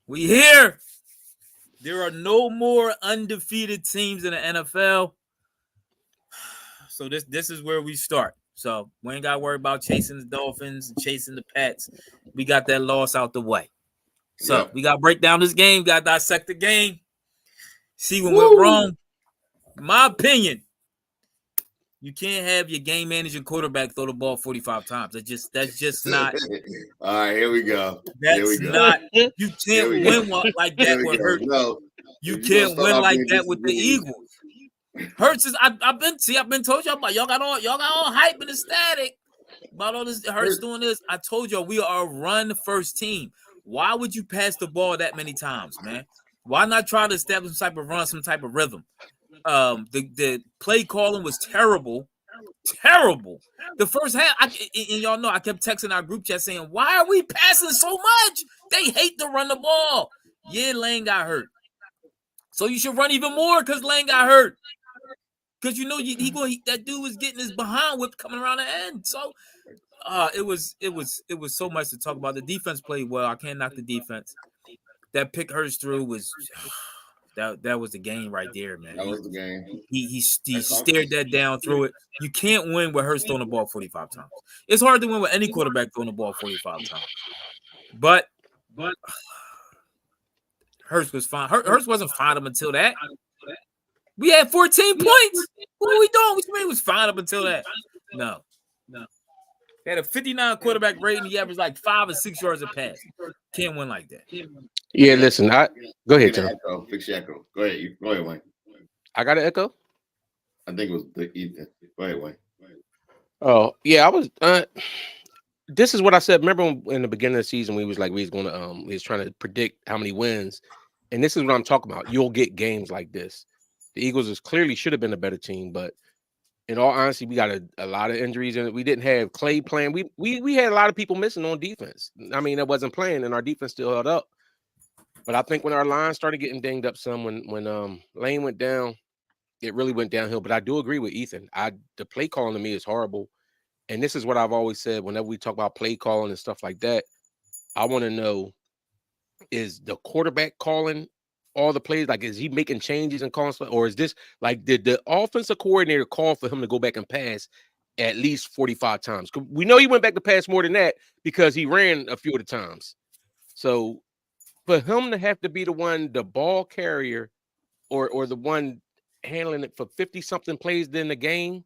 We here. There are no more undefeated teams in the NFL. So this is where we start. So we ain't got to worry about chasing the Dolphins and chasing the Pats. We got that loss out the way. So we got to break down this game. Got to dissect the game. See what went wrong. In my opinion, you can't have your game managing quarterback throw the ball 45 times. That's just not. All right, here we go. That's not. You can't win like that with Hurts. No, you can't win like that with the Eagles. Hurts is. I've been told y'all about y'all got all hype and ecstatic about all this Hurts doing this. I told y'all we are a run first team. Why would you pass the ball that many times, man? Why not try to establish some type of run, some type of rhythm? The play calling was terrible. The first half, and y'all know I kept texting our group chat saying, "Why are we passing so much? They hate to run the ball." Yeah, Lane got hurt, so you should run even more because Lane got hurt. Because you know that dude was getting his behind whipped coming around the end. So, it was so much to talk about. The defense played well. I can't knock the defense. That pick Hurts through was. That was the game right there, man. That was the game. He stared that down through it. You can't win with Hurts throwing the ball 45 times. It's hard to win with any quarterback throwing the ball 45 times. But Hurts was fine. Hurts wasn't fine up until that. We had 14 points. What are we doing? What you mean was fine up until that? No. They had a 59 quarterback rating. He averaged like 5 or 6 yards a pass. Can't win like that. Yeah, listen. Go ahead, Tim. Fix your echo. Go ahead, Wayne. I got an echo. I think it was the Ethan. Go ahead, Wayne. Oh yeah, I was. This is what I said. Remember in the beginning of the season, we was going to we was trying to predict how many wins, and this is what I'm talking about. You'll get games like this. The Eagles clearly should have been a better team, but in all honesty, we got a lot of injuries, and we didn't have Clay playing. We had a lot of people missing on defense. I mean, that wasn't playing, and our defense still held up. But I think when our line started getting dinged up some, when Lane went down, it really went downhill. But I do agree with Ethan. The play calling to me is horrible. And this is what I've always said whenever we talk about play calling and stuff like that. I want to know, is the quarterback calling all the plays? Like, is he making changes and calling stuff? Or is this like, did the offensive coordinator call for him to go back and pass at least 45 times? We know he went back to pass more than that because he ran a few of the times. So for him to have to be the ball carrier or the one handling it for 50-something plays in the game,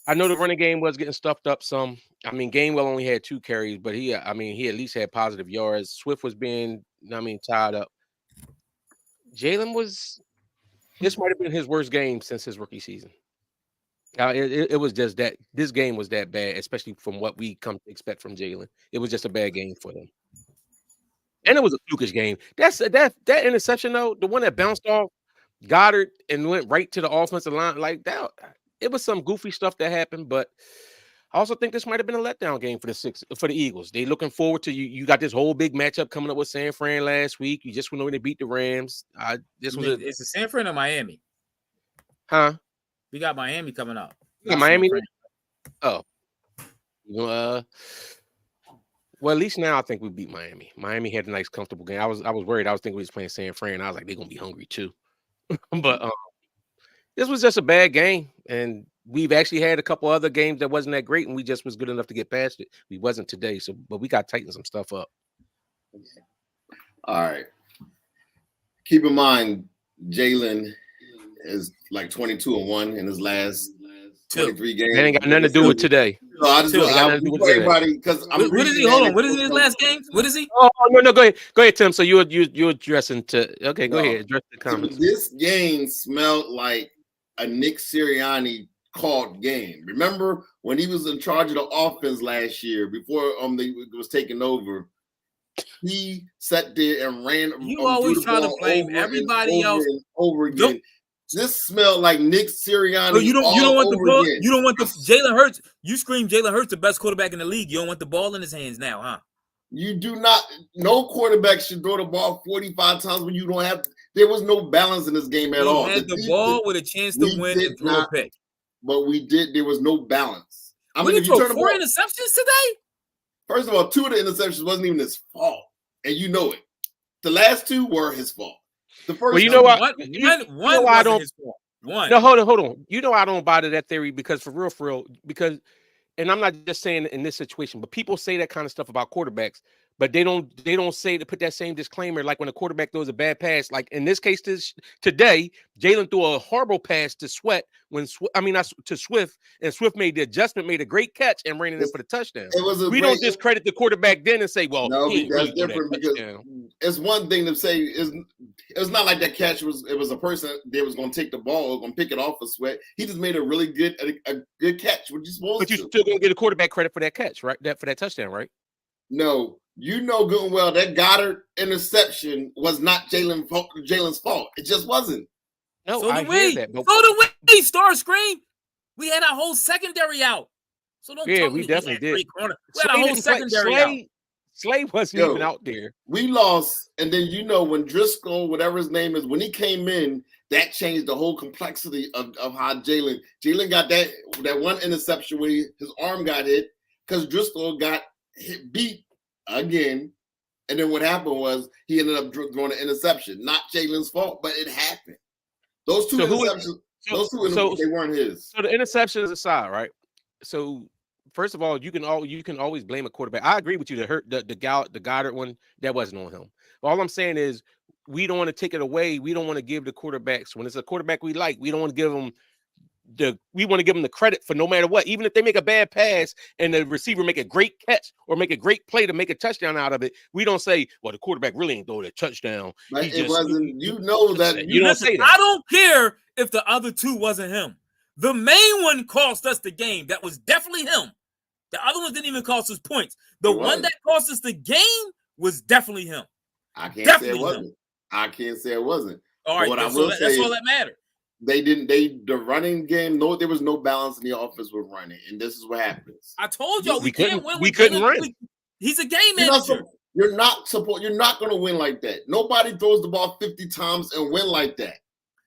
I know the running game was getting stuffed up some. I mean, Gainwell only had 2 carries, but he at least had positive yards. Swift was being, tied up. This might have been his worst game since his rookie season. It was just that this game was that bad, especially from what we come to expect from Jalen. It was just a bad game for them. And it was a flukish game. That interception, though, the one that bounced off Goddard and went right to the offensive line, like that, it was some goofy stuff that happened. But I also think this might have been a letdown game for the Eagles. They looking forward to you. You got this whole big matchup coming up with San Fran last week. You just went over to beat the Rams. It's a San Fran or Miami? Huh? We got Miami coming up. Yeah, Miami. Oh. Well, at least now I think we beat Miami. Miami had a nice, comfortable game. I was worried. I was thinking we was playing San Fran. I was like, they're gonna be hungry too. But this was just a bad game, and we've actually had a couple other games that wasn't that great, and we just was good enough to get past it. We wasn't today, but we got to tighten some stuff up. All right. Keep in mind, Jalen is like 22-1 in his last 23 games. That ain't got nothing to do with today. No, I just want everybody because what is he? Hold on. What is in his last game? What is he? Oh no, go ahead, Tim. So you're addressing to okay, go ahead, address the comments. This game smelled like a Nick Sirianni called game. Remember when he was in charge of the offense last year before they was taking over? He sat there and ran. You always try to blame everybody else over again. This smelled like Nick Sirianni. So you don't want the ball. You don't want the Jalen Hurts. You scream Jalen Hurts the best quarterback in the league. You don't want the ball in his hands now, huh? You do not. No quarterback should throw the ball 45 times when you don't have. There was no balance in this game at all. He had the ball with a chance to win and throw a pick. But we did. There was no balance. I mean, if you turn 4 interceptions today. First of all, 2 of the interceptions wasn't even his fault, and you know it. The last two were his fault. The first Well, you know what? One I wasn't don't. his fault. One. No, hold on. You know I don't buy to that theory because for real, because, and I'm not just saying in this situation, but people say that kind of stuff about quarterbacks, but they don't say to put that same disclaimer like when a quarterback throws a bad pass. Like in this case, today, Jalen threw a horrible pass to Swift, to Swift, and Swift made the adjustment, made a great catch, and ran it in for the touchdown. Don't discredit the quarterback then and say, well, no, he that's really different because it's one thing to say it's not like that catch was a person that was going to take the ball, going to pick it off of Sweat. He just made a really good catch. What you supposed but to? You're still going to get a quarterback credit for that catch, right? For that touchdown, right? No, you know good and well that Goddard interception was not Jalen's fault. It just wasn't. No, so I hear that. But so did we. Starscream. We had our whole secondary out. So don't tell me we definitely did. We had our whole secondary out. Slay wasn't even out there. We lost, and then when Driscoll, whatever his name is, when he came in, that changed the whole complexity of how Jalen got that one interception where his arm got hit because Driscoll got beat again. And then what happened was he ended up throwing an interception. Not Jalen's fault, but it happened. Those two interceptions, they weren't his. So the interceptions aside, right? So first of all, you can always blame a quarterback. I agree with you. The Goddard one, that wasn't on him. All I'm saying is we don't want to take it away. We don't want to give the quarterbacks, when it's a quarterback we like, we don't want to give them the credit for no matter what. Even if they make a bad pass and the receiver make a great catch or make a great play to make a touchdown out of it, we don't say, well, the quarterback really ain't throw that touchdown. But it wasn't. You don't say that. I don't care if the other two wasn't him. The main one cost us the game. That was definitely him. The other ones didn't even cost us points. The one that cost us the game was definitely him. I can't say it wasn't. All right, that's all that mattered. The running game, there was no balance in the offense with running, and this is what happens. I told y'all we can't win. We couldn't run. He's a game manager. You're not going to win like that. Nobody throws the ball 50 times and win like that.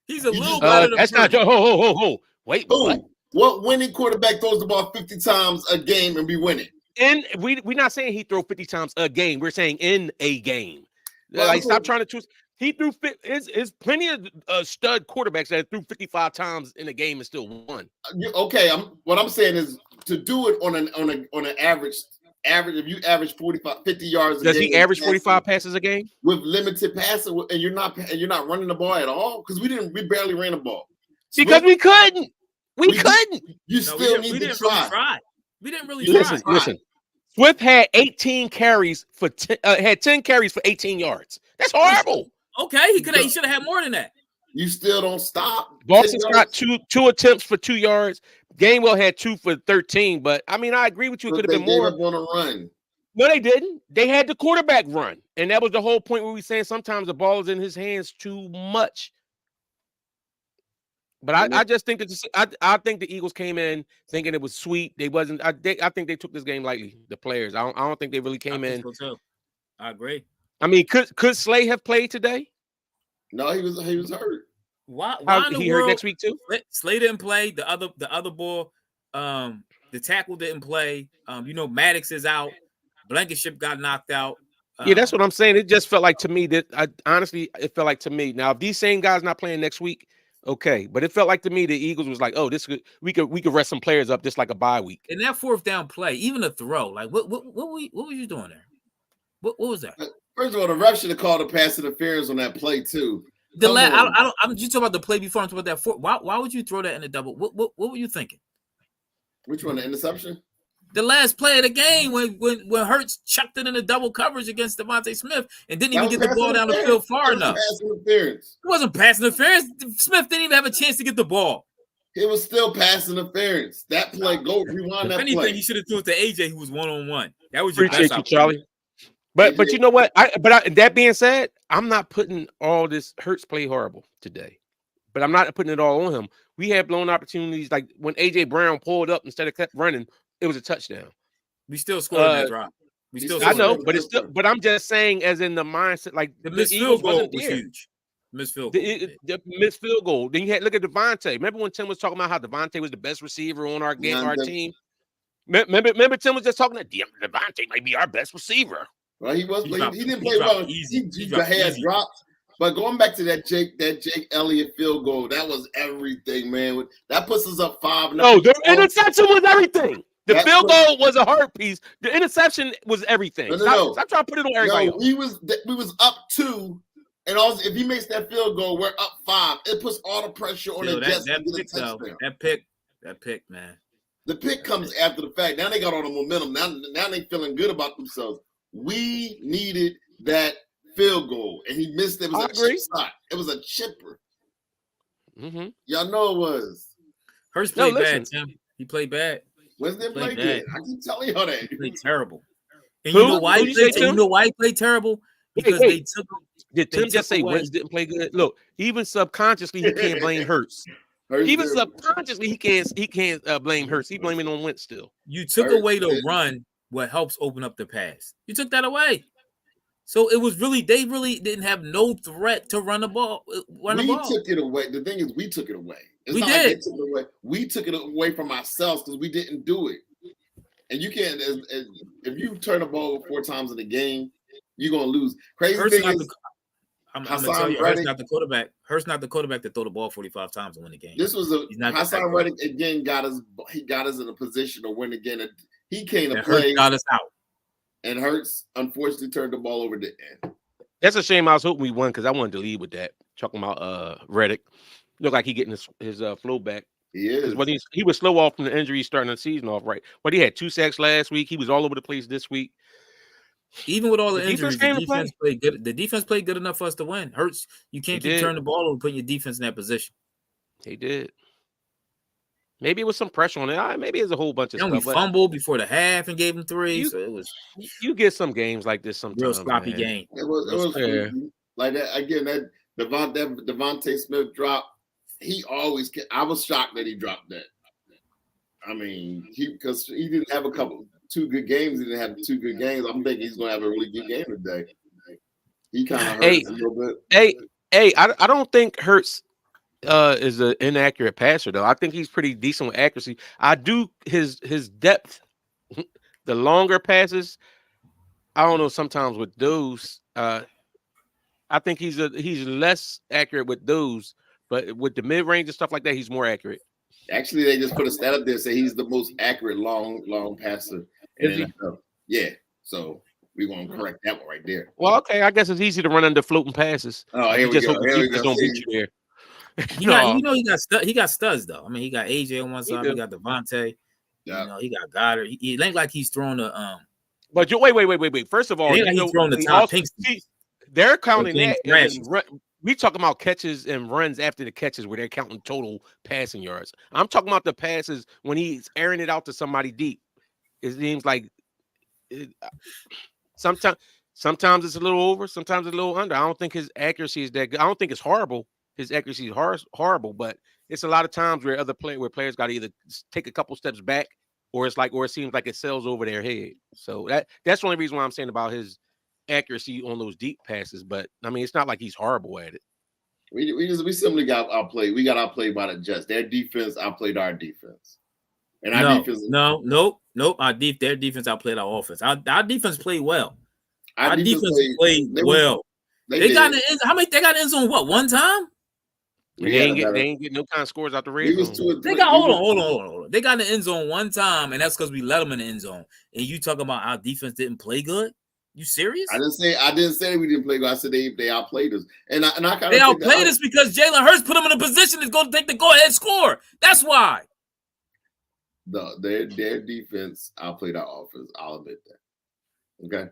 He's a little better than that's not. Ho. Wait. What winning quarterback throws the ball 50 times a game and be winning? And we're not saying he throw 50 times a game. We're saying in a game. Stop trying to choose. He threw. There's plenty of stud quarterbacks that threw 55 times in a game and still won. Okay, what I'm saying is to do it on an average. If you average 50 yards a game, does he average 45 passes a game with limited passing, and you're not running the ball at all? Because we barely ran the ball because we couldn't. We couldn't. You still need to try. We didn't really try. Listen. Swift had 18 carries for 10 carries for 18 yards. That's horrible. Okay, he should have had more than that. You still don't stop. Boston got two attempts for 2 yards. Gainwell had 2 for 13. But I agree with you. It could have been more. They want to run. No, they didn't. They had the quarterback run, and that was the whole point where we saying sometimes the ball is in his hands too much. But I just think that I think the Eagles came in thinking it was sweet. They wasn't. I think they took this game lightly. The players. I don't think they really came in. So I agree. Could Slay have played today? No, he was hurt. Why he hurt next week too? Slay didn't play. The other ball, the tackle didn't play. Maddox is out. Blankenship got knocked out. Yeah, that's what I'm saying. It just felt like to me that it felt like to me. Now, if these same guys not playing next week, okay, but it felt like to me the Eagles was like, oh, we could rest some players up just like a bye week. And that fourth down play, even a throw, like what were you doing there? What was that? First of all, the ref should have called a pass interference on that play too. I'm just talking about the play before. I'm talking about that fourth. Why would you throw that in the double? What were you thinking? Which one? The interception? The last play of the game when Hurts chucked it in the double coverage against Devontae Smith and didn't even get the ball down the field far enough. It wasn't pass interference. Smith didn't even have a chance to get the ball. It was still pass interference. That play, go rewind that play. If anything, you should have threw it to AJ, who was 1-on-1. That was your best option, Charlie. But you know what? That being said, I'm not putting all this Hurts play horrible today. But I'm not putting it all on him. We had blown opportunities like when AJ Brown pulled up instead of kept running. It was a touchdown. We still scored that drop. I know, but it's still. But I'm just saying, as in the mindset, like the missed field goal was huge. Missed field goal. The missed field goal. Then you had look at Devontae. Remember when Tim was talking about how Devontae was the best receiver on our game, our team. Remember Tim was just talking that Devontae might be our best receiver. Well, he didn't play dropped well. easy. He dropped had easy. drops. But going back to that Jake Elliott field goal, that was everything, man. That puts us up 5. No, the interception was everything. The field goal was a heart piece. The interception was everything. No. Stop trying to put it on everybody else. We was up 2, and also if he makes that field goal, we're up 5. It puts all the pressure on the Jets to get a touchdown. That pick, man. The pick comes after the fact. Now they got all the momentum. Now they feeling good about themselves. We needed that field goal, and he missed it. It was a chip shot. It was a chipper. Mm-hmm. Y'all know it was. Hurts played bad, Tim. He played bad. Wednesday played good. I keep telling y'all that. He played terrible. And you know why he played terrible? Because they took him. Did Tim just say Wentz didn't play good? Look, even subconsciously he can't blame Hurts. Even subconsciously he can't blame Hurts. He blaming on Wentz still. You took away the run, what helps open up the pass. You took that away. So it was they really didn't have no threat to run the ball. We took it away. The thing is, we took it away. We did. We took it away from ourselves because we didn't do it. And you can't. If you turn the ball 4 times in the game, you're gonna lose. Crazy thing is, I'm gonna tell you, Hurts not the quarterback. Hurts not the quarterback to throw the ball 45 times to win the game. This was Hassan Reddick again got us. He got us in a position to win again. He came to play. Hurts got us out. And Hurts unfortunately turned the ball over the end. That's a shame. I was hoping we won because I wanted to lead with that. Talking about Reddick, looked like he getting his flow back. He is. When he was slow off from the injury starting the season off right. But he had 2 sacks last week. He was all over the place this week. Even with all the injuries, the defense played good. The defense played good enough for us to win. Hurts, you can't keep turning the ball over and putting your defense in that position. They did. Maybe it was some pressure on it. Maybe it's a whole bunch of stuff. We fumbled before the half and gave him 3. So it was. You get some games like this sometimes. Real sloppy game. It was fair. Like that again. That Devontae Smith drop. He always. I was shocked that he dropped that. I mean, because he didn't have 2 good games. He didn't have 2 good games. I'm thinking he's gonna have a really good game today. He kind of hurts a little bit. I don't think Hurts is an inaccurate passer though. I think he's pretty decent with accuracy. I do his depth, the longer passes. I don't know. Sometimes with those, I think he's less accurate with those, but with the mid range and stuff like that, he's more accurate. Actually, they just put a stat up there say he's the most accurate long passer. Yeah, so we're gonna correct that one right there. Well, okay, I guess it's easy to run under floating passes. Oh, here we go. Don't beat you there. He got studs though. I mean, he got AJ on one side. He got Devontae. Yeah. He got Goddard. He ain't like he's throwing the But wait. First of all, he's throwing the Tom Pinkston. They're counting that. We talking about catches and runs after the catches where they're counting total passing yards. I'm talking about the passes when he's airing it out to somebody deep. It seems like sometimes it's a little over, sometimes it's a little under. I don't think his accuracy is that good. I don't think it's horrible. His accuracy is horrible, but it's a lot of times where players got to either take a couple steps back or it seems like it sails over their head. So that's the only reason why I'm saying about his accuracy on those deep passes. But I mean, it's not like he's horrible at it. We simply got outplayed. We got outplayed by the Jets. Their defense outplayed our defense. And our defense. Nope. Their defense outplayed our offense. Our defense played well. Our defense played well. They got in the end. How many? They got in zone? What, one time? They ain't get no kind of scores out the red zone. Hold on. They got in the end zone one time, and that's because we let them in the end zone. And you talking about our defense didn't play good? You serious? I didn't say we didn't play good. I said they outplayed us, and I kind of they outplayed us because Jalen Hurts put them in a position to go take the go ahead score. That's why. Their defense outplayed our offense. I'll admit that. Okay.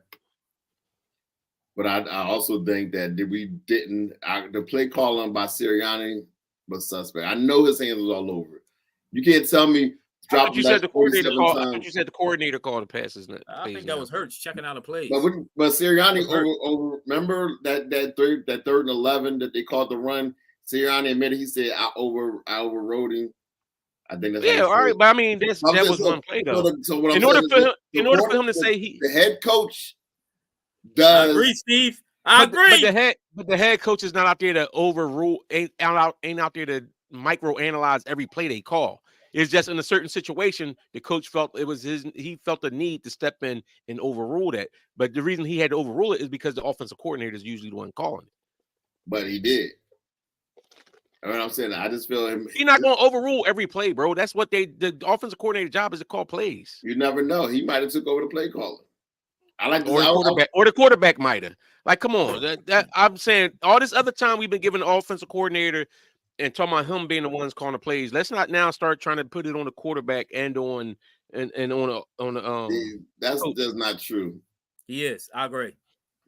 But I also think that the play calling by Sirianni was suspect. I know his hands was all over it. You can't tell me you said the coordinator called the passes. I think that was Hurts checking out a play. But Sirianni over remember that third and 11 that they called the run. Sirianni admitted he said I overrode him. I think that's all right. But I mean that was one play though. In order for him to say the head coach does. I agree, Steve. I agree. But the head coach is not out there to overrule. Ain't out there to microanalyze every play they call. It's just in a certain situation, the coach felt it was he felt the need to step in and overrule that. But the reason he had to overrule it is because the offensive coordinator is usually the one calling it. But he did. You know what I'm saying? I just feel him. He's not going to overrule every play, bro. That's what the offensive coordinator job is to call plays. You never know. He might have took over the play calling. I like or the quarterback might have. Like, come on. That I'm saying all this other time we've been giving the offensive coordinator and talking about him being the ones calling the plays. Let's not now start trying to put it on the quarterback and on that's just not true. He is. I agree.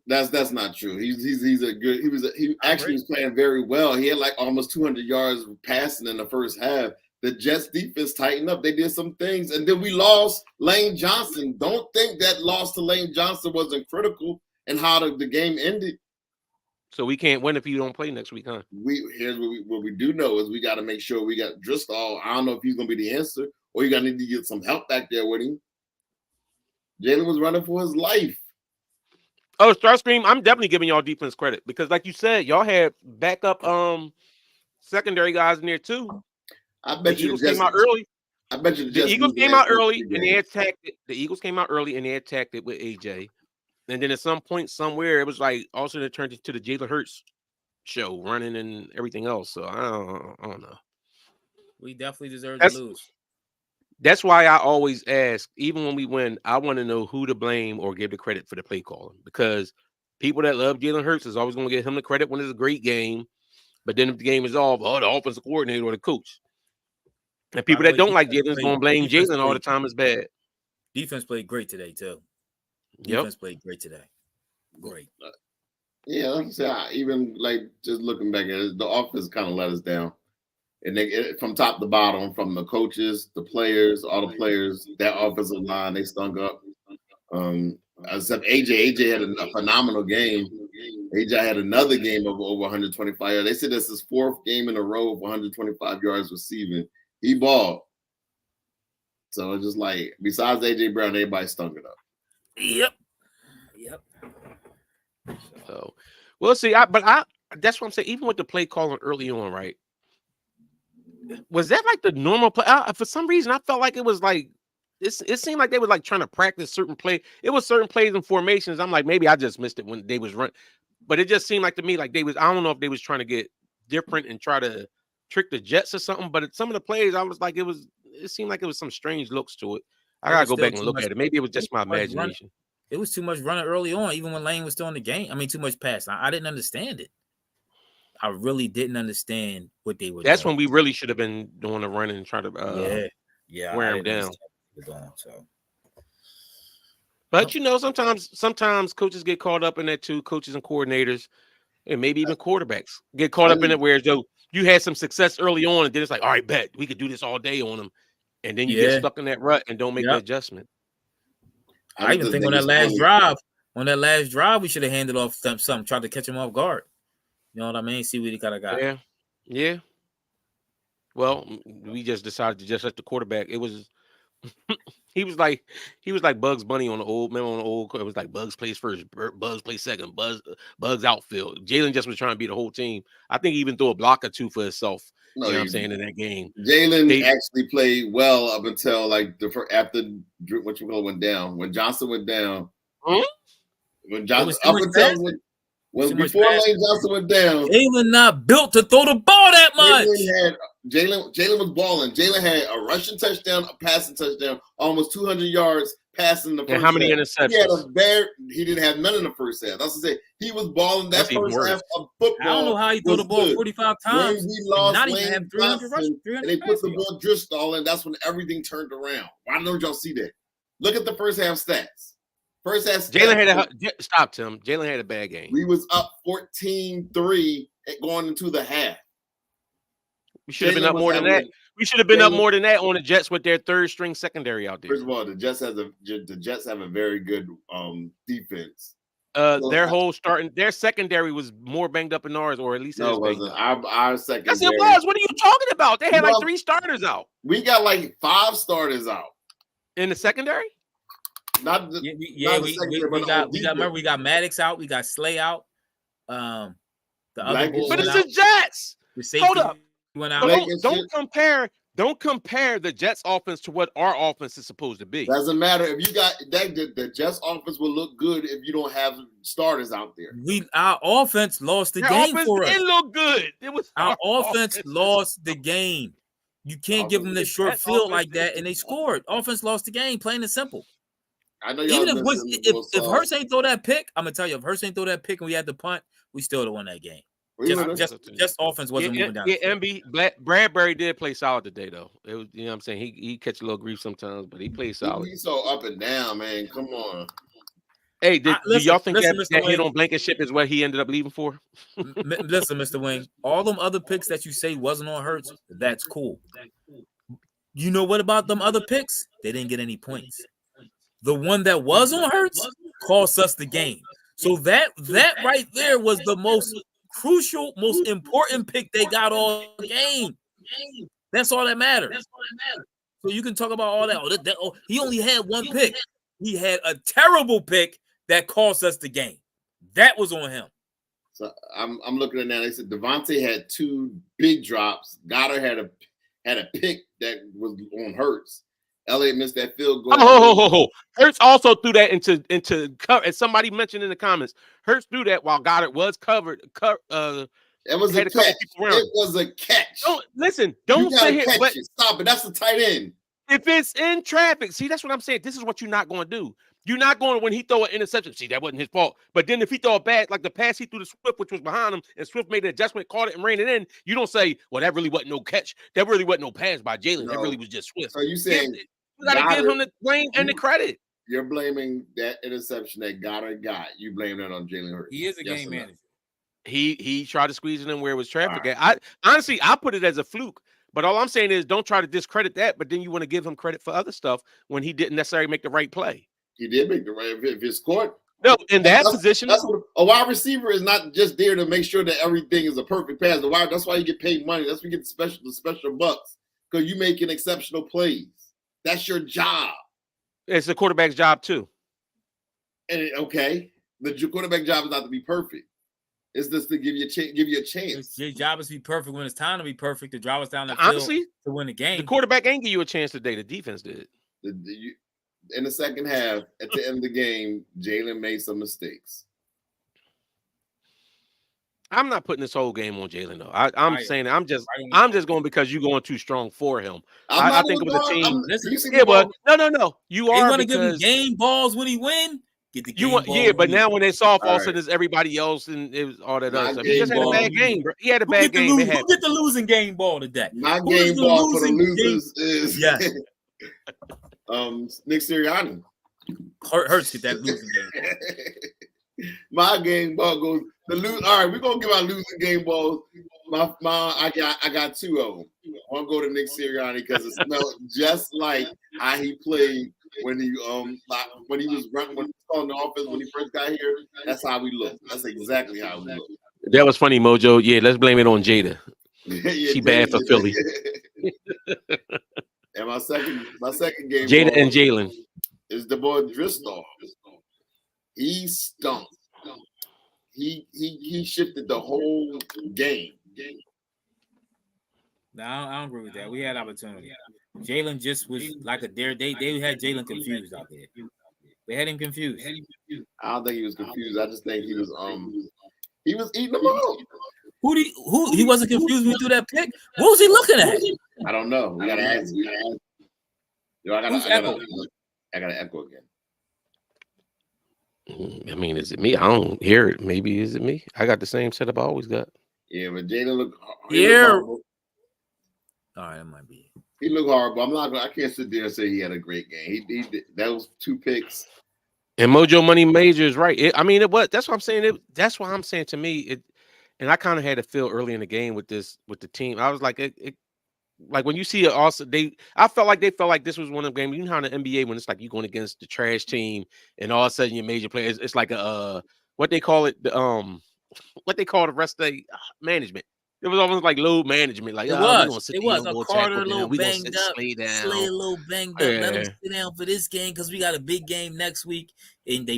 That's not true. He actually was playing very well. He had like almost 200 yards passing in the first half. The Jets defense tightened up. They did some things, and then we lost Lane Johnson. Don't think that loss to Lane Johnson wasn't critical in how the game ended. So we can't win if you don't play next week, huh? Here's what we do know is we got to make sure we got Driscoll. I don't know if he's going to be the answer, or you got to need to get some help back there with him. Jalen was running for his life. Oh, Starscream, I'm definitely giving y'all defense credit because, like you said, y'all had backup secondary guys in there too. I bet you the Eagles came out early. I bet you the Eagles came out early and they attacked it. The Eagles came out early and they attacked it with AJ. And then at some point somewhere, it was like also it turned into the Jalen Hurts show, running and everything else. So I don't know. We definitely deserve to lose. That's why I always ask, even when we win, I want to know who to blame or give the credit for the play calling. Because people that love Jalen Hurts is always going to give him the credit when it's a great game. But then if the game is off, the offensive coordinator or the coach. And people that don't like Jalen is going to blame Jalen all the time. It's bad. Defense played great today, too. Defense played great today. Great. Yeah, like I said, even like just looking back at it, the offense kind of let us down. And from top to bottom, from the coaches, the players, all the players, that offensive line, they stunk up. Except AJ. AJ had a phenomenal game. AJ had another game of over 125 yards. They said this is his fourth game in a row of 125 yards receiving. He balled. So it's just like, besides AJ Brown, everybody stunk it up. Yep. So we'll see. That's what I'm saying. Even with the play calling early on, right? Was that like the normal play? For some reason, I felt like it was like it seemed like they were like trying to practice certain play. It was certain plays and formations. I'm like, maybe I just missed it when they was running, but it just seemed like to me like they was. I don't know if they was trying to get different and try to trick the Jets or something. But some of the plays, I was like, it seemed like it was some strange looks to it. I gotta go back and look at it. Maybe it was just my imagination. It was too much running early on, even when Lane was still in the game. I mean, too much pass. I didn't understand it. I really didn't understand what they were doing. That's when we really should have been doing the running and trying to wear him down. But sometimes coaches get caught up in that too. Coaches and coordinators, and maybe even quarterbacks get caught up in it. Where though you had some success early on, and then it's like, all right, bet we could do this all day on them, and then you get stuck in that rut and don't make the adjustment. I even think on that last drive, we should have handed off something, tried to catch him off guard. You know what I mean? See what he kind of got. Yeah. Well, we just decided to just let the quarterback. It was he was like Bugs Bunny on the old. It was like Bugs plays first, Bugs plays second, Bugs outfield. Jalen just was trying to beat the whole team. I think he even threw a block or two for himself. You know what I'm saying, in that game. Jalen actually played well up until like after what you call went down. When Johnson went down, when Johnson up until before Lane Johnson went down, Jalen not built to throw the ball that much. Jalen was balling. Jalen had a rushing touchdown, a passing touchdown, almost 200 yards passing the first half. How many interceptions? He didn't have none in the first half. That's to say, he was balling that first half of football. I don't know how he threw the ball 45 times. When we lost not Lane even have 300 rushes, and they put the ball Driscoll, and that's when everything turned around. Why don't y'all see that? Look at the first half stats. Jalen had Tim. Jalen had a bad game. We was up 14-3 going into the half. We should have been up more than that. We should have been up more than that on the Jets with their third string secondary out there. First of all, the Jets have a very good defense. Their secondary was more banged up than ours, or at least it wasn't. Our secondary. Yes, it was. What are you talking about? They had like 3 starters out. We got like 5 starters out in the secondary. We got Maddox out. We got Slay out. The other but it's the Jets. Hold up. Don't compare Don't compare the Jets offense to what our offense is supposed to be. Doesn't matter if you got that. The Jets offense will look good if you don't have starters out there. Our offense lost the Their game offense for us. didn't look good. It was Our offense lost the game. You can't give them the short field like that, and they scored. Offense lost the game, plain and simple. I know Even if Hurts ain't throw that pick, I'm gonna tell you, if Hurts ain't throw that pick and we had the punt, we still would have won that game. Just offense wasn't moving down. Yeah, Bradbury did play solid today, though. It was, you know what I'm saying? He catch a little grief sometimes, but he played solid. He's so up and down, man. Come on. Hey, do y'all think that hit on Blankenship is what he ended up leaving for? Listen, Mr. Wing, all them other picks that you say wasn't on Hurts, that's cool. You know what about them other picks? They didn't get any points. The one that was on Hurts cost us the game. So that right there was the most crucial, most important pick they got all game. That's all that matters. So you can talk about all that. He only had one pick. He had a terrible pick that cost us the game. That was on him. So I'm looking at now. They said Devontae had 2 big drops. Goddard had a pick that was on Hurts. Elliott missed that field goal. Hurts also threw that into cover. As somebody mentioned in the comments, Hurts threw that while Goddard was covered. It was a catch. It was a catch. Don't say here. But stop it. That's the tight end. If it's in traffic, see, that's what I'm saying. This is what you're not going to do. You're not going to, when he throw an interception, see, that wasn't his fault. But then if he throw a bad, like the pass he threw to Swift, which was behind him, and Swift made an adjustment, caught it, and ran it in, you don't say, well, that really wasn't no catch. That really wasn't no pass by Jalen. That really was just Swift. So you saying you got to give him the blame and the credit. You're blaming that interception that Goddard got. You blame that on Jalen Hurts. He is a game manager. He tried to squeeze it in where it was traffic. Right. I put it as a fluke. But all I'm saying is don't try to discredit that, but then you want to give him credit for other stuff when he didn't necessarily make the right play. He did make the right if it's caught. No, in that position. A wide receiver is not just there to make sure that everything is a perfect pass. That's why you get paid money. That's why you get the special bucks, because you making exceptional plays. That's your job. It's the quarterback's job too. And the quarterback job is not to be perfect. It's just to give you a chance. Your job is to be perfect when it's time to be perfect. To drive us down the field to win the game. The quarterback ain't give you a chance today. The defense did. In the second half, at the end of the game, Jalen made some mistakes. I'm not putting this whole game on Jalen though. I'm saying I'm just going because you're going too strong for him. I think it was a team. No. You are going to give him game balls when he win. But now when it's off, all of a sudden it's everybody else, and it was all that other stuff. He just had a bad game, bro. He had a bad game. Who get the losing game ball today? My game ball for the losers is Nick Sirianni. Hurts get that losing game. My game ball goes the lose. All right, we're gonna give our losing game balls. I got 2 of them. I'm gonna go to Nick Sirianni because it smelled just like how he played when he was running on the offense when he first got here. That's how we look. That's exactly how we look. That was funny, Mojo. Yeah, let's blame it on Jada. She bad for Philly. And my second game, Jada and Jalen, is the boy Driscoll. He stunk. He shifted the whole game. No, I don't agree with that. We had opportunity. Jalen just was like a dare. They had Jalen confused out there. They had him confused. I don't think he was confused. I just think he was eating them up. Who he wasn't confused when he threw that pick? What was he looking at? I don't know. We gotta ask him. I gotta echo again. I mean, is it me? I don't hear it. Maybe is it me? I got the same setup I always got. Yeah, but Jalen looked. All right, that might be. He looked horrible. I can't sit there and say he had a great game. He did. That was 2 picks. And Mojo Money Major is right. That's what I'm saying. That's why I'm saying to me and I kind of had a feel early in the game with the team. I was like, like when you see it also, I felt like this was one of the games. You know how in the NBA when it's like you're going against the trash team and all of a sudden your major players, it's like what they call it, what they call the rest of the management. It was almost like load management. Like it was a Carter a little banged up, Slay a little banged up. Let him sit down for this game because we got a big game next week, and they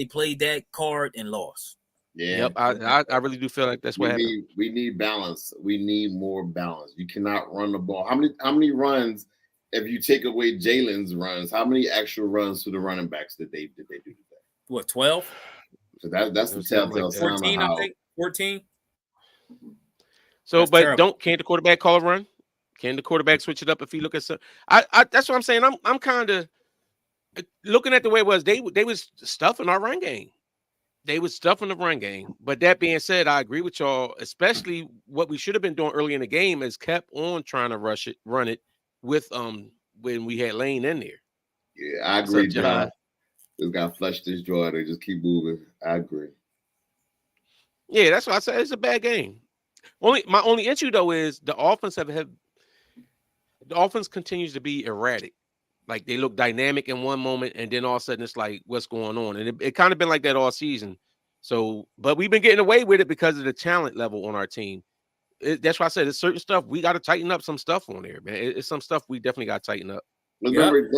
played that card and lost. Yeah. Yep, I really do feel like that's what happened. We need balance. We need more balance. You cannot run the ball. How many runs? If you take away Jalen's runs, how many extra runs to the running backs did they do today? What, 12? So that's the telltale sign of 14, how. I think. 14. So, That's but terrible. can't the quarterback call a run? Can the quarterback switch it up if he look at some? That's what I'm saying. I'm kind of looking at the way it was. They was stuffing our run game. They was stuffing the run game. But that being said, I agree with y'all. Especially what we should have been doing early in the game is kept on trying to run it with when we had Lane in there. Yeah, I agree, John. Just got to flush this jaw. They just keep moving. I agree. Yeah, that's what I said. It's a bad game. My only issue though is the offense the offense continues to be erratic. Like they look dynamic in one moment, and then all of a sudden it's like, what's going on? And it kind of been like that all season. So, but we've been getting away with it because of the talent level on our team. That's why I said it's certain stuff we got to tighten up some stuff on there, man. It's some stuff we definitely got to tighten up. Remember,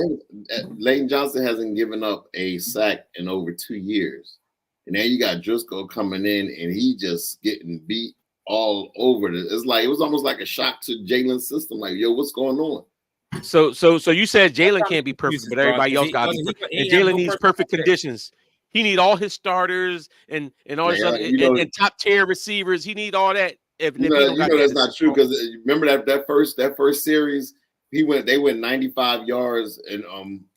Lane Johnson hasn't given up a sack in over 2 years. And then you got Driscoll coming in, and he just getting beat all over. It's like it was almost like a shock to Jalen's system. Like, yo, what's going on? So you said Jalen can't be perfect, but everybody else got to be perfect. And Jalen needs perfect conditions. He need all his starters and all his other and top tier receivers. He need all that. If that's not true, because remember that first series, they went 95 yards and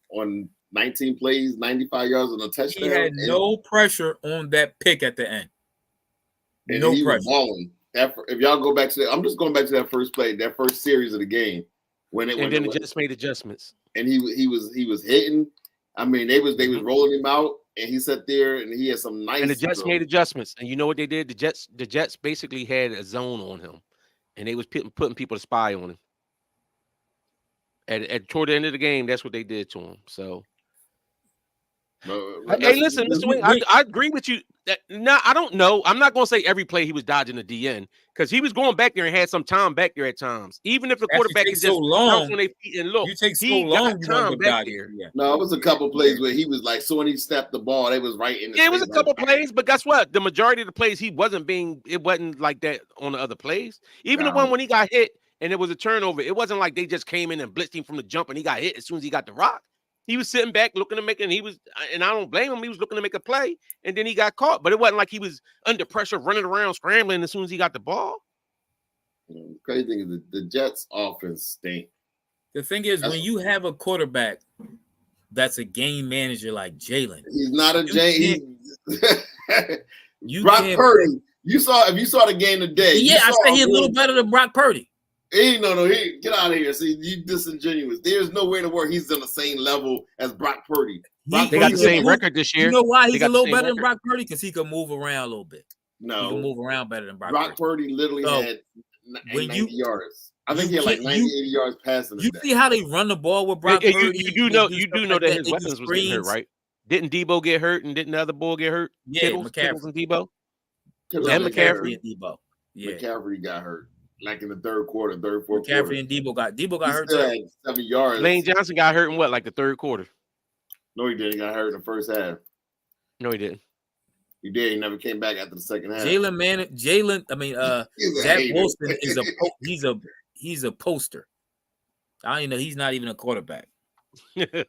on 19 plays, 95 yards on a touchdown. He had no pressure on that pick at the end. No pressure. Balling. If y'all go back to that, I'm just going back to that first play, that first series of the game. Then just made adjustments. And he was hitting. I mean, they was rolling him out, and he sat there and he had some nice. And the Jets made adjustments. And you know what they did? The Jets basically had a zone on him, and they was putting people to spy on him. Toward the end of the game, that's what they did to him. So, hey, listen, Mr. Wing, I agree with you. I don't know. I'm not going to say every play he was dodging the DN, because he was going back there and had some time back there at times. Even if the quarterback is just bounce on their feet and look, you take so long time back there. Yeah. No, it was a couple plays where he was like, so when he snapped the ball, they was right in the. Yeah, it was a couple plays, but guess what? The majority of the plays it wasn't like that on the other plays. Even the one when he got hit and it was a turnover, it wasn't like they just came in and blitzed him from the jump and he got hit as soon as he got the rock. He was sitting back looking to make it, and I don't blame him. He was looking to make a play, and then he got caught. But it wasn't like he was under pressure, running around, scrambling as soon as he got the ball. The crazy thing is the Jets' offense stink. The thing is, when you have a quarterback that's a game manager like Jalen, he's not a Brock Purdy. If you saw the game today, yeah, I say he's a little better than Brock Purdy. He get out of here. See, you disingenuous. There's no way to work. He's on the same level as Brock Purdy. They got the same record this year. You know why he's a little better than Brock Purdy? Because he can move around a little bit. No, he can move around better than Brock Purdy. Literally had 90 yards. I think he had like 90, 80 yards passing. You see how they run the ball with Brock Purdy? You do know that his weapons was getting hurt, right? Didn't Debo get hurt, and didn't the other bull get hurt? Yeah, Kittles and Debo. And McCaffrey and Debo. Yeah, McCaffrey got hurt. Like in the fourth quarter. McCaffrey and Debo got hurt. Had 7 yards. Lane Johnson got hurt in what, like the third quarter? No, he didn't. He got hurt in the first half. No, he didn't. He did. He never came back after the second half. Zach Wilson is he's a poster. I don't even know, he's not even a quarterback. Listen,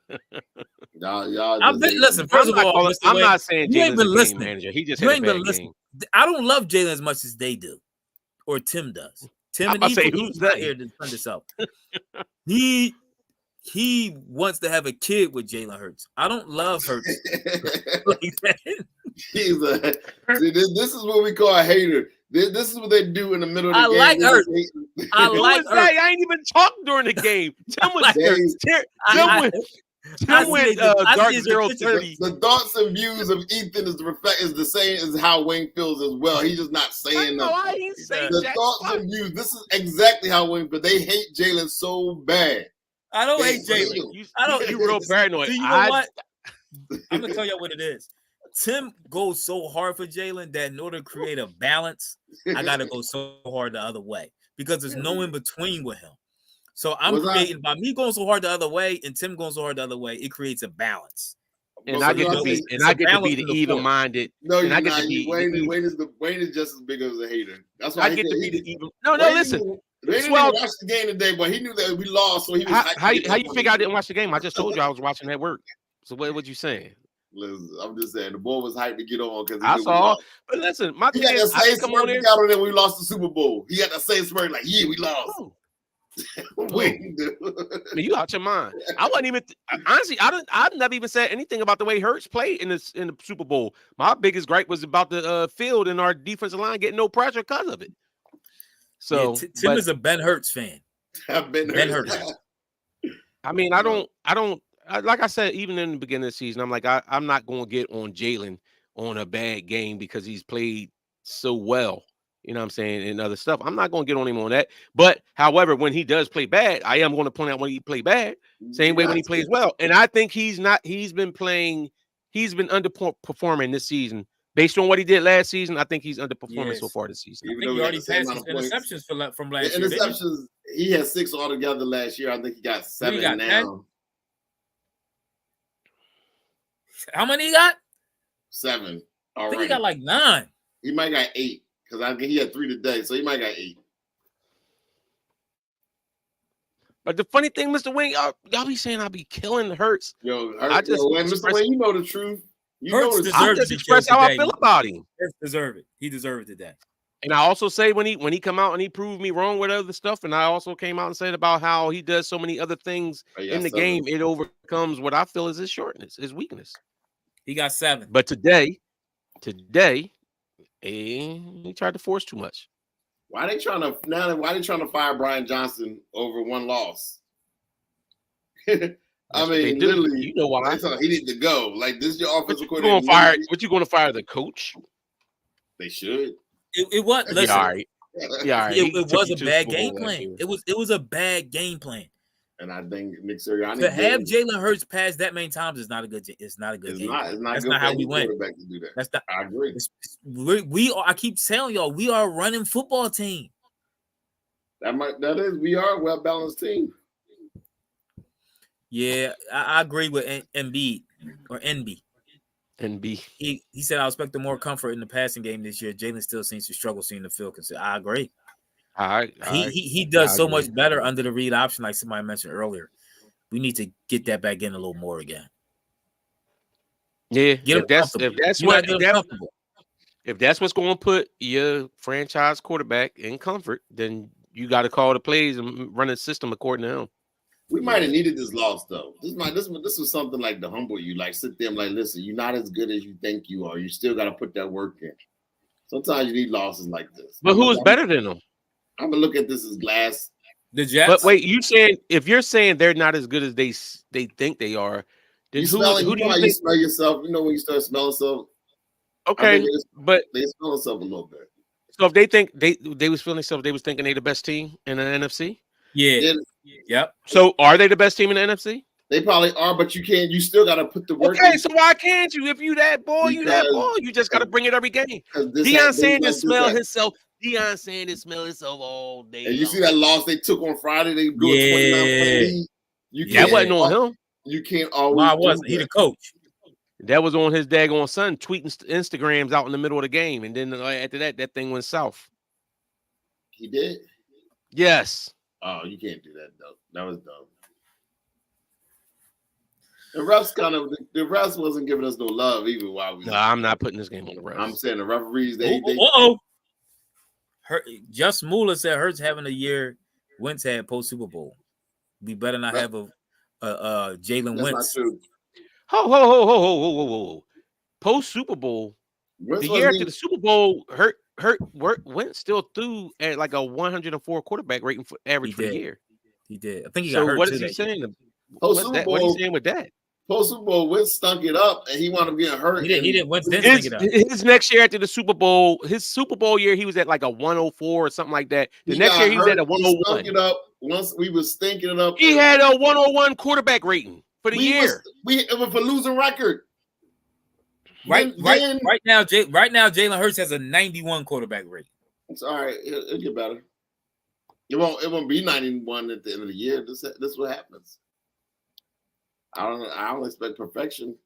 first of all, I'm not saying you ain't been listening. Manager. He just ain't been listening. I don't love Jalen as much as they do, or Tim does. Tim and who's not here to defend himself. He wants to have a kid with Jalen Hurts. I don't love Hurts like that. See, this is what we call a hater. This is what they do in the middle of the game. Like Hurts. I like Hurts. I ain't even talked during the game. Tim was Tim went dark 0-30. The thoughts and views of Ethan is the same as how Wayne feels as well. He's just not saying nothing. I ain't saying the thoughts and views. This is exactly how Wayne feels. They hate Jalen so bad. I don't hate Jalen. You real paranoid. You know what? I'm gonna tell you what it is. Tim goes so hard for Jalen that in order to create a balance, I gotta go so hard the other way because there's no in between with him. So I'm creating by me going so hard the other way and Tim going so hard the other way, it creates a balance. And I get to be the evil-minded. No, and you're I get not. to be Wayne is just as big as a hater. That's why I get to be the evil. No, Wayne listen. Wayne didn't watch the game today, but he knew that we lost, so he was. How you figure I didn't watch the game? I just told you I was watching at work. So what you saying? Listen, I'm just saying the boy was hyped to get on because I saw. But listen, my he thing got is, that same smirk he got on there when we lost the Super Bowl. He got that same smirk like, yeah, we lost. Oh. Wayne, you out your mind. I wasn't even honestly. I've never even said anything about the way Hurts played in the Super Bowl. My biggest gripe was about the field and our defensive line getting no pressure because of it. So Tim is a Ben Hurts fan. Ben Hurts. I mean, I don't. Like I said, even in the beginning of the season, I'm like, I'm not going to get on Jalen on a bad game because he's played so well. You know what I'm saying? And other stuff. I'm not going to get on him on that. But, however, when he does play bad, I am going to point out when he play bad. Same way when he plays well. And I think he's been underperforming this season. Based on what he did last season, I think he's underperforming so far this season. I think he already passed his interceptions from last year. Interceptions, he had 6 altogether last year. I think he got 7 now. 10? How many he got? 7. I think he got like 9. He might got 8 because I think he had 3 today, so he might got 8. But the funny thing, Mr. Wayne, y'all be saying I be killing Hurts. Mr. Wayne, you know the truth. I just express how I feel about him. He deserved it. He deserved it today. And I also say when he come out and he proved me wrong with other stuff, and I also came out and said about how he does so many other things in the game, it overcomes what I feel is his shortness, his weakness. He got 7. But today, he tried to force too much. Why they trying to fire Brian Johnson over one loss? I mean, literally, you know why? He needs to go. Like, this is your offensive coordinator. What you going to fire the coach? They should. It was. Listen, yeah, all right. Yeah, all right. It was a bad game plan. It was a bad game plan. And I think Nick Sirianni to have Jalen Hurts pass that many times is not a good. It's not a good game. That's not how we win. To do that. That's not. I agree. I keep telling y'all, we are a running football team. We are a well balanced team. Yeah, I agree with Embiid or NB. NB. He said I expect more comfort in the passing game this year. Jalen still seems to struggle seeing the field. I agree. He does so much better under the read option, like somebody mentioned earlier. We need to get that back in a little more again. Yeah, if that's what's going to put your franchise quarterback in comfort, then you got to call the plays and run a system according to him. We might have needed this loss though. This was something like to humble you, like sit there and like, listen, you're not as good as you think you are. You still got to put that work in. Sometimes you need losses like this. But who is better than them? I'm gonna look at this as glass. The Jets. But wait, if you're saying they're not as good as they think they are, then who do you think? You smell yourself? You know when you start smelling stuff. Okay, but they smell themselves a little bit. So if they think they was feeling themselves, they was thinking they the best team in the NFC. Yeah. Yep. So are they the best team in the NFC? They probably are, but you still got to put the work. Okay, so why can't you? If you that boy, you just got to bring it every game. Deion Sanders smell himself. Deion Sanders smell himself all day. And you see that loss they took on Friday? They blew a 29-point lead. That wasn't on him. You can't always. Why wasn't he the coach? That was on his daggone son tweeting Instagrams out in the middle of the game, and then after that thing went south. He did. Yes. Oh, you can't do that though. That was dumb. The refs wasn't giving us no love even while we. No, I'm not putting this game on the refs. I'm saying the referees. Just Moolah said Hurts having a year Wentz had post Super Bowl. We better not have a Jalen Wentz. Not true. Ho. Post Super Bowl, the year after the Super Bowl, Wentz still threw at like a 104 quarterback rating for average for the year. He did. I think he got hurt. What is he saying? What are you saying with that? Post Super Bowl, Wentz stunk it up, and he wound up getting hurt. He didn't. Wentz didn't stink it up. His next year after the Super Bowl, his Super Bowl year, he was at like a 104 or something like that. The next year, he was at a 101. Stunk it up. Once we was stinking it up. He had a 101 quarterback rating for the year. It was a losing record. Right now, Jalen Hurts has a 91 quarterback rating. It's all right. It'll get better. It won't be 91 at the end of the year. This is what happens. I don't expect perfection.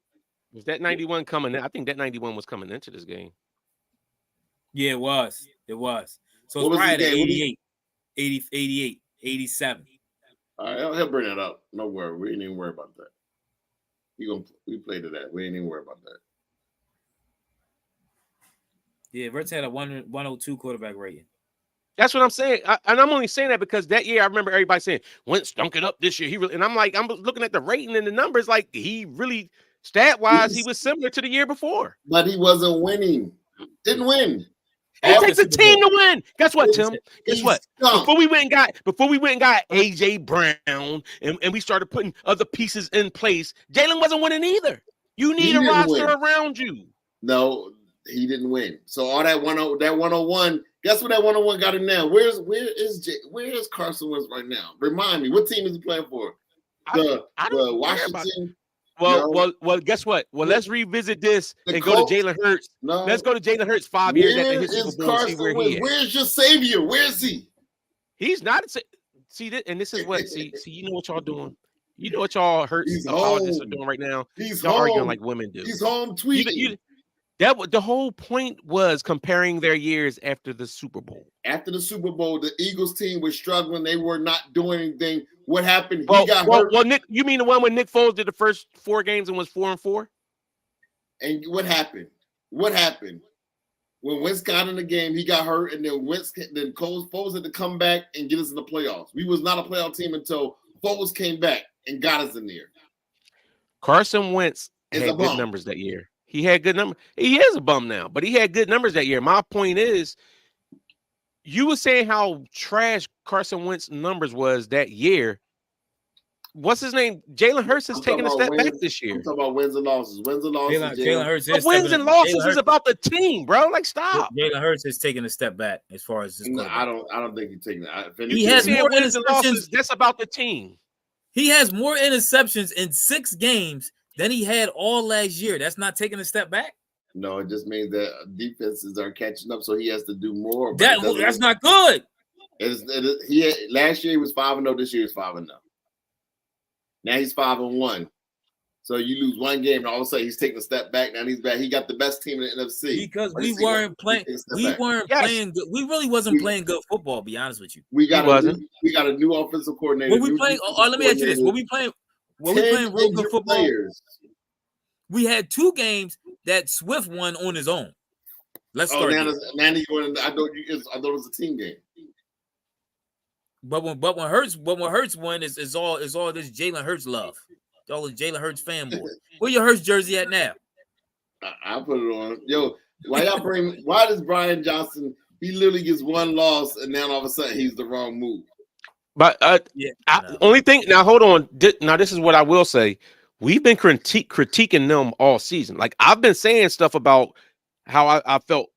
Was that 91 coming in? I think that 91 was coming into this game. Yeah, it was. It was. So What it's was probably the the game? 88, 87. All right, he'll bring that up. No worry. We ain't even worry about that. We played to that. We ain't even worry about that. Yeah, Verts had a 102 quarterback rating. That's what I'm saying. And I'm only saying that because that year I remember everybody saying, Wentz stunk it up this year. He really, and I'm like, I'm looking at the rating and the numbers, like he really, stat-wise, he was similar to the year before. But he wasn't winning. Didn't win. It takes a team to win. Guess what, Tim? Guess what? Stunk. Before we went and got AJ Brown and we started putting other pieces in place, Jalen wasn't winning either. You need a roster around you. No, he didn't win. So all that 101, guess what that 101 got him now? Where is Carson Wentz right now? Remind me, what team is he playing for? The Washington. Well, guess what? Well, let's revisit this and go to Jalen Hurts. No. Let's go to Jalen Hurts 5 years after his Super Bowl and see where he is. Where's your savior? Where is he? He's not. See that, and this is what. See, you know what y'all doing. You know what y'all Hurts apologists are doing right now. Y'all arguing like women do. He's home tweeting. The whole point was comparing their years after the Super Bowl. After the Super Bowl, the Eagles team was struggling. They were not doing anything. What happened? He got hurt. Well, Nick, you mean the one when Nick Foles did the first 4 games and was 4-4? And what happened? What happened? When Wentz got in the game, he got hurt, and then Foles had to come back and get us in the playoffs. We was not a playoff team until Foles came back and got us in there. Carson Wentz had good numbers that year. He had good numbers. He is a bum now, but he had good numbers that year. My point is, you were saying how trash Carson Wentz numbers was that year. What's his name? Jalen Hurts is taking a step back this year. I'm talking about wins and losses. Wins and losses. Jalen Hurts is wins and losses is about the team, bro. Like, stop. Jalen Hurts is taking a step back as far as this. No, I don't think he's taking that. He has more wins and losses. That's about the team. He has more interceptions in 6 games than he had all last year. That's not taking a step back. No, it just means that defenses are catching up, so he has to do more. That's not good. Last year he was 5-0. This year he's 5-0. Now he's 5-1. So you lose one game, and all of a sudden he's taking a step back. Now he's back. He got the best team in the NFC because we weren't playing. We weren't playing good. We really wasn't playing good football. To be honest with you, we got a new offensive coordinator. What we playing? Let me ask you this: What we playing real good football? Players. We had 2 games that Swift won on his own. Let's start. I thought it was a team game. But when Hurts won is all this Jalen Hurts love. All the Jalen Hurts fanboy. Where your Hurts jersey at now? I'll put it on. Yo, why does Brian Johnson, he literally gets one loss and then all of a sudden he's the wrong move? But only thing now, hold on. Now, this is what I will say. We've been critiquing them all season. Like, I've been saying stuff about how I felt,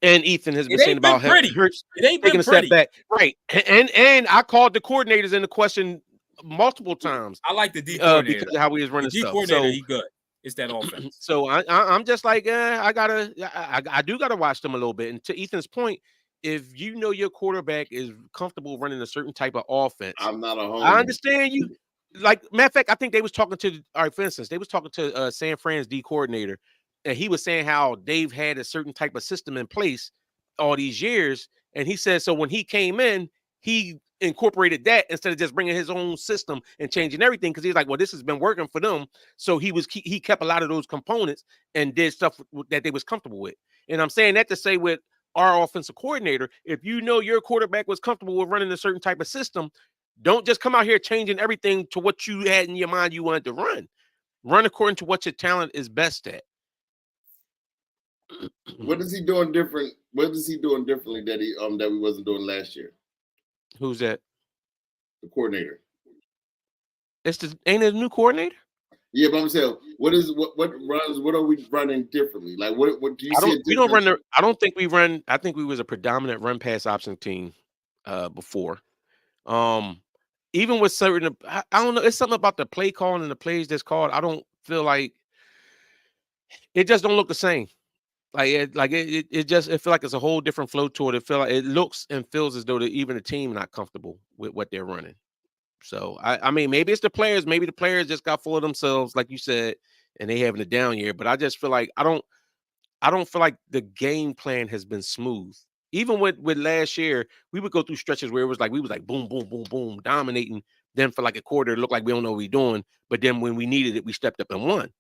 and Ethan has been saying about how Hurts taking a step back. Right. And I called the coordinators in the question multiple times. I like the D coordinator because of how we was running stuff. So he good. It's that offense. So I'm just like, I do gotta watch them a little bit. And to Ethan's point, if you know your quarterback is comfortable running a certain type of offense, I'm not a homer. I understand you. Like, matter of fact, I think they was talking to, all right, for instance, they was talking to San Fran's D coordinator, and he was saying how they've had a certain type of system in place all these years. And he said, so when he came in, he incorporated that instead of just bringing his own system and changing everything, because he's like, well, this has been working for them. So he kept a lot of those components and did stuff that they was comfortable with. And I'm saying that to say with our offensive coordinator, if you know your quarterback was comfortable with running a certain type of system, don't just come out here changing everything to what you had in your mind you wanted to run. Run according to what your talent is best at. What is he doing different? What is he doing differently that we wasn't doing last year? Who's that? The coordinator. Ain't it a new coordinator? Yeah, but I'm saying, what are we running differently? Like, what do you see? We don't run I don't think we run. I think we was a predominant run pass option team before. Even with certain, I don't know. It's something about the play calling and the plays that's called. I don't feel like it just don't look the same. It feel like it's a whole different flow to it. It looks and feels as though even the team not comfortable with what they're running. So I mean, maybe it's the players. Maybe the players just got full of themselves, like you said, and they having a down year. But I just feel like I don't feel like the game plan has been smooth. Even with last year, we would go through stretches where it was like we was like boom, boom, boom, boom, dominating. Then for like a quarter, it looked like we don't know what we're doing. But then when we needed it, we stepped up and won.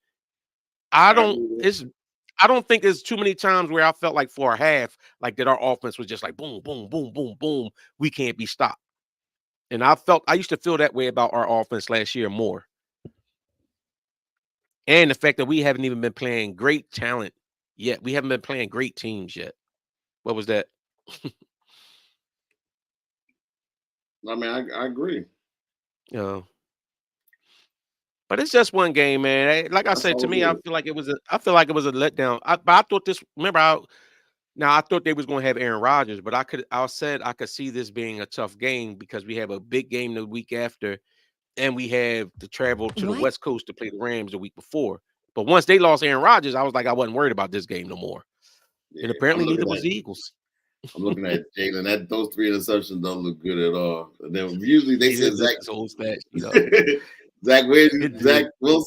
I don't think there's too many times where I felt like for a half, like that our offense was just like boom, boom, boom, boom, boom. We can't be stopped. And I used to feel that way about our offense last year more. And the fact that we haven't even been playing great talent yet. We haven't been playing great teams yet. What was that? I mean, I agree. But it's just one game, man. Like I said, to me, I feel like it was a letdown. But I thought this. Remember, I thought they was going to have Aaron Rodgers, but I could see this being a tough game because we have a big game the week after, and we have to travel to the West Coast to play the Rams the week before. But once they lost Aaron Rodgers, I was like, I wasn't worried about this game no more. Yeah, and apparently neither was the Eagles. I'm looking at Jalen. Those 3 interceptions don't look good at all. And then usually they said Zach Wilson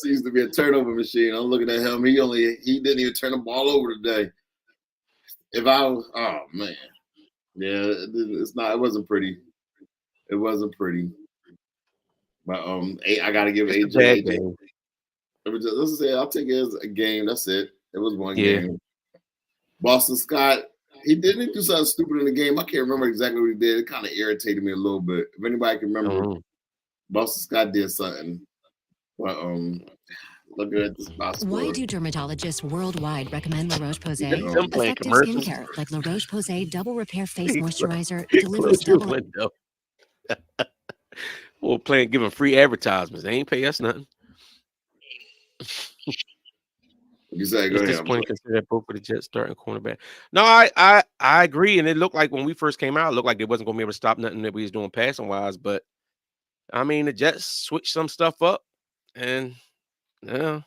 used to be a turnover machine. I'm looking at him. He didn't even turn the ball over today. Oh man, yeah, it wasn't pretty. It wasn't pretty. But I gotta give AJ. Let's say I'll take it as a game. That's it. It was one game. Boston Scott. He didn't do something stupid in the game. I can't remember exactly what he did. It kind of irritated me a little bit. If anybody can remember, Boston Scott did something. But look at this box. Why do dermatologists worldwide recommend La Roche-Posay? Effective skincare like La Roche-Posay Double Repair Face Moisturizer delivers double. Well, giving free advertisements. They ain't pay us nothing. You say, go ahead. Disappointing considering both of the Jets starting cornerback. No, I agree, and it looked like when we first came out, it looked like they wasn't going to be able to stop nothing that we was doing passing wise. But I mean, the Jets switched some stuff up, and yeah.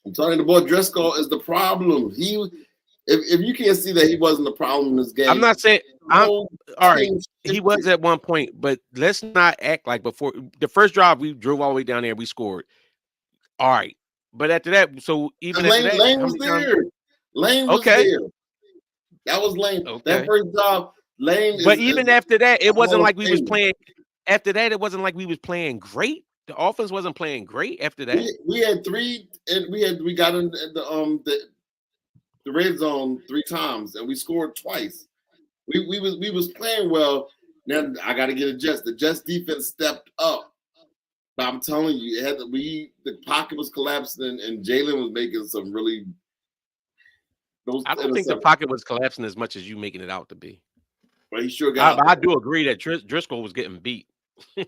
I'm telling you, the boy Driscoll is the problem. If you can't see that he wasn't the problem in this game, I'm not saying. All right, he was at one point, but let's not act like before the first drive we drove all the way down there, we scored. All right. But after that, so even Lane was there. Lane was there. That was Lane. Okay. That first job, Lane. But even after that, it wasn't like we was playing. After that, it wasn't like we was playing great. The offense wasn't playing great after that. We had 3, and we got in the red zone 3 times, and we scored twice. We was playing well. Now I got to get adjusted. The Jets defense stepped up. But I'm telling you, the pocket was collapsing, and Jalen was making some really. I don't think the pocket was collapsing as much as you making it out to be. But he sure got. I do agree that Driscoll was getting beat. He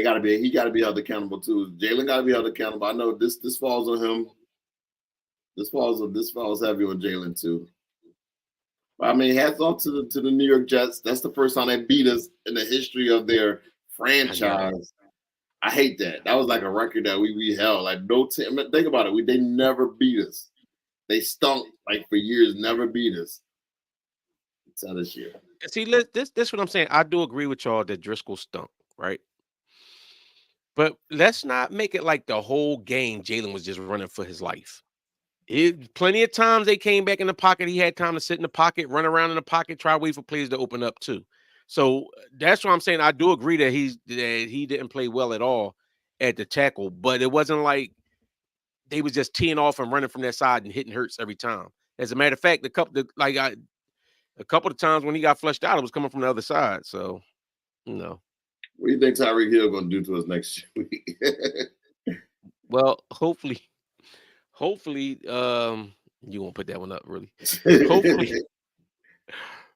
got to be held accountable too. Jalen got to be held accountable. I know this falls on him. This falls heavy on Jalen too. But I mean, hats off to the New York Jets. That's the first time they beat us in the history of their franchise. I hate that. That was like a record that we held. Like no team. Think about it. They never beat us. They stunk like for years. Never beat us. Until this year. See, this is what I'm saying. I do agree with y'all that Driscoll stunk, right? But let's not make it like the whole game Jalen was just running for his life. Plenty of times they came back in the pocket. He had time to sit in the pocket, run around in the pocket, try to wait for plays to open up too. So that's what I'm saying. I do agree that he didn't play well at all at the tackle, but it wasn't like they was just teeing off and running from that side and hitting Hurts every time. As a matter of fact, a couple of times when he got flushed out, it was coming from the other side. So, no. What do you think Tyreek Hill going to do to us next week? Well, hopefully, you won't put that one up, really.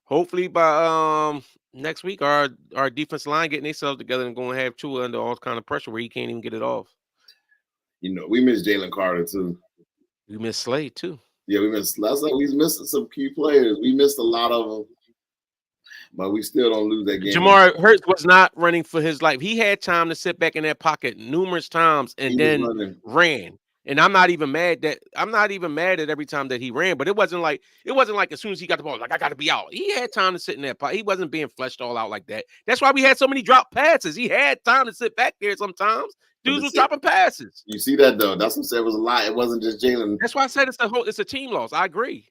Hopefully by next week, our defensive line getting themselves together and going to have Tua under all kind of pressure where he can't even get it off. You know, we miss Jalen Carter too. We miss Slade too. Yeah, we missing some key players. We missed a lot of them, but we still don't lose that game. Jamar Hurts was not running for his life. He had time to sit back in that pocket numerous times and then ran. And I'm not even mad at every time that he ran, but it wasn't like as soon as he got the ball, like I got to be out. He had time to sit in that pot. He wasn't being fleshed all out like that. That's why we had so many drop passes. He had time to sit back there sometimes. Dudes was dropping passes. You see that though? That's what I said. It was a lot. It wasn't just Jalen. That's why I said it's a team loss. I agree,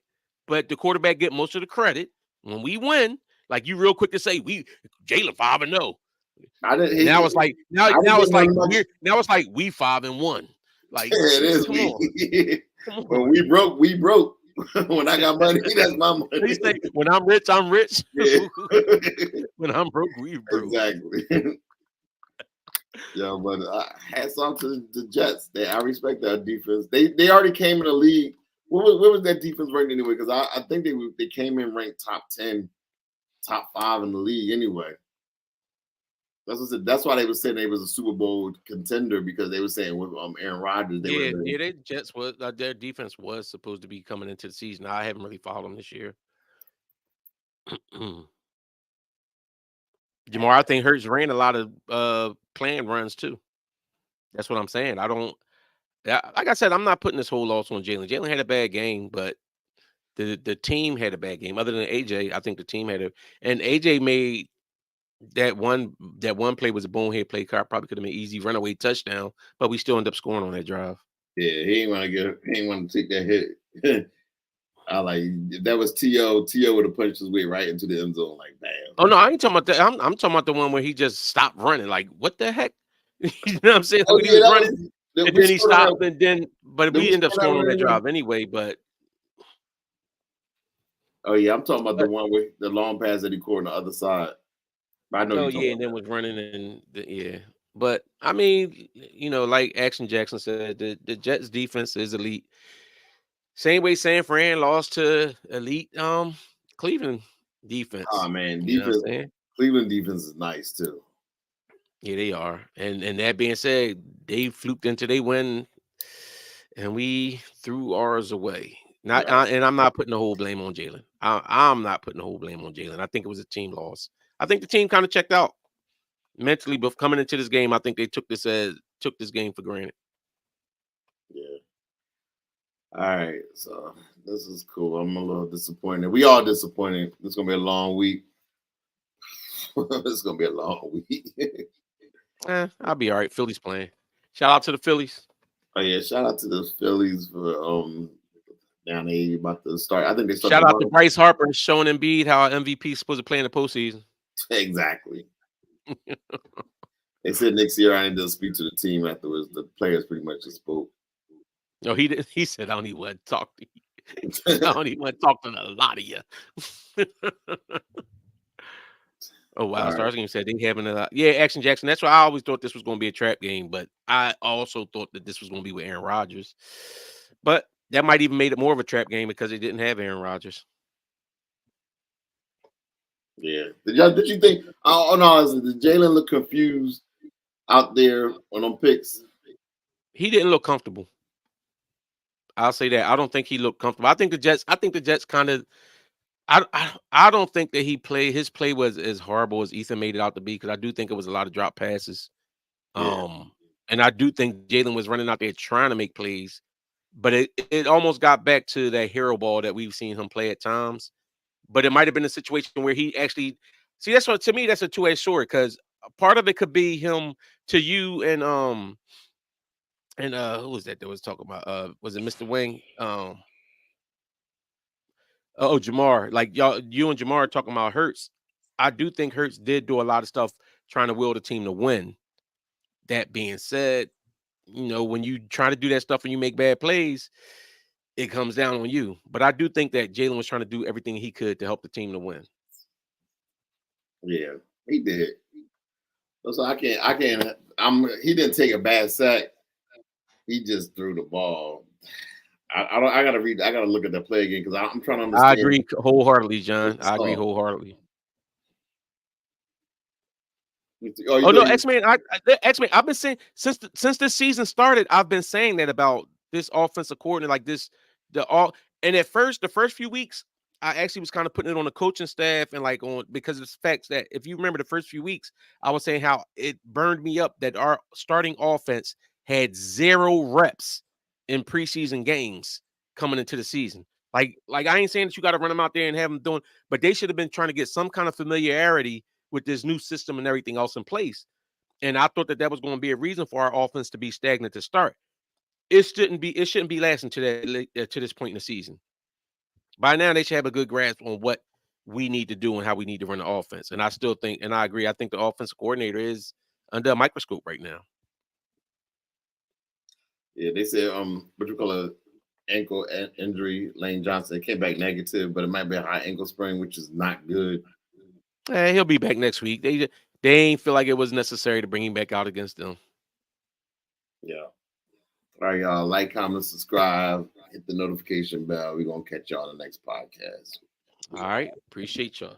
but the quarterback get most of the credit when we win. Like you real quick to say Jalen 5-0. I didn't. Now it's like we 5-1. Like yeah, it is. When we broke, we broke. When I got money, that's my money. He say, when I'm rich, I'm rich. Yeah. When I'm broke, we broke. Exactly. Yeah, but hats off to the Jets. I respect their defense. They already came in the league. Where was that defense ranked anyway? Because I think they came in ranked top 10, top 5 in the league anyway. That's why they were saying they was a Super Bowl contender, because they were saying with Aaron Rodgers. Their Jets was their defense was supposed to be coming into the season. I haven't really followed them this year. Jamar, I think Hurts ran a lot of planned runs too. That's what I'm saying. Like I said, I'm not putting this whole loss on Jalen. Jalen had a bad game, but the team had a bad game. Other than AJ, I think the team had and AJ made that one play was a bonehead play. Probably could have been an easy runaway touchdown, but we still end up scoring on that drive. Yeah, he ain't want to take that hit. I like if that was T.O. would have punched his way right into the end zone like bam. Oh no, I ain't talking about that. I'm talking about the one where he just stopped running. Like what the heck? You know what I'm saying? Oh, He yeah, was running, and then he stopped, but we end up scoring on that drive anyway. But oh yeah, I'm talking about the one with the long pass that he caught on the other side. I know. Oh yeah, and then was running and yeah. But I mean, like Action Jackson said, the Jets defense is elite. Same way San Fran lost to elite Cleveland defense. Oh man, defense. Cleveland defense is nice too. Yeah, they are. And that being said, they fluked into they win, and we threw ours away. And I'm not putting the whole blame on Jalen. I'm not putting the whole blame on Jalen. I think it was a team loss. I think the team kind of checked out mentally, but coming into this game, I think they took this game for granted. Yeah. All right, so this is cool. I'm a little disappointed. We all disappointed. It's gonna be a long week. It's gonna be a long week. I'll be all right. Phillies playing. Shout out to the Phillies. Oh yeah, shout out to the Phillies for down there about to start. I think they shout out to Bryce Harper showing Embiid how MVP is supposed to play in the postseason. Exactly. They said next year I need to speak to the team afterwards. The players pretty much just spoke. No, he did. He said, "I don't even want to talk to you. I don't even want to talk to a lot of you." Oh wow! Stars game said they having Action Jackson. That's why I always thought this was going to be a trap game, but I also thought that this was going to be with Aaron Rodgers. But that might even made it more of a trap game because they didn't have Aaron Rodgers. Yeah. Did you think? Oh no! Did Jalen look confused out there on them picks? He didn't look comfortable. I'll say that. I don't think he looked comfortable. I think the Jets kind of. I don't think that his play was as horrible as Ethan made it out to be, because I do think it was a lot of drop passes. Yeah. And I do think Jalen was running out there trying to make plays, but it almost got back to that hero ball that we've seen him play at times. But it might have been a situation where he actually that's what, to me, that's a two-edged sword, because part of it could be him to you and who was that was talking about? Was it Mr. Wing? Jamar, like you and Jamar are talking about Hurts. I do think Hurts did do a lot of stuff trying to will the team to win. That being said, when you try to do that stuff and you make bad plays, it comes down on you. But I do think that Jalen was trying to do everything he could to help the team to win. Yeah, he did. So he didn't take a bad sack. He just threw the ball. I gotta look at that play again, because I'm trying to understand. I agree wholeheartedly, John. I agree wholeheartedly. No, X-Man. X-Man. I've been saying since this season started, I've been saying that about this offensive coordinator, like this, and at first, the first few weeks, I actually was kind of putting it on the coaching staff and because of the facts that, if you remember the first few weeks, I was saying how it burned me up that our starting offense had 0 reps in preseason games coming into the season. Like I ain't saying that you got to run them out there and have them doing, but they should have been trying to get some kind of familiarity with this new system and everything else in place. And I thought that was going to be a reason for our offense to be stagnant to start. It shouldn't be lasting to this point in the season. By now, they should have a good grasp on what we need to do and how we need to run the offense. And I still think, and I agree, I think the offensive coordinator is under a microscope right now. Yeah, they said what you call a ankle injury. Lane Johnson came back negative, but it might be a high ankle sprain, which is not good. He'll be back next week. They ain't feel like it was necessary to bring him back out against them. Yeah. All right, y'all. Like, comment, subscribe, hit the notification bell. We're gonna catch y'all on the next podcast. All right. Appreciate y'all.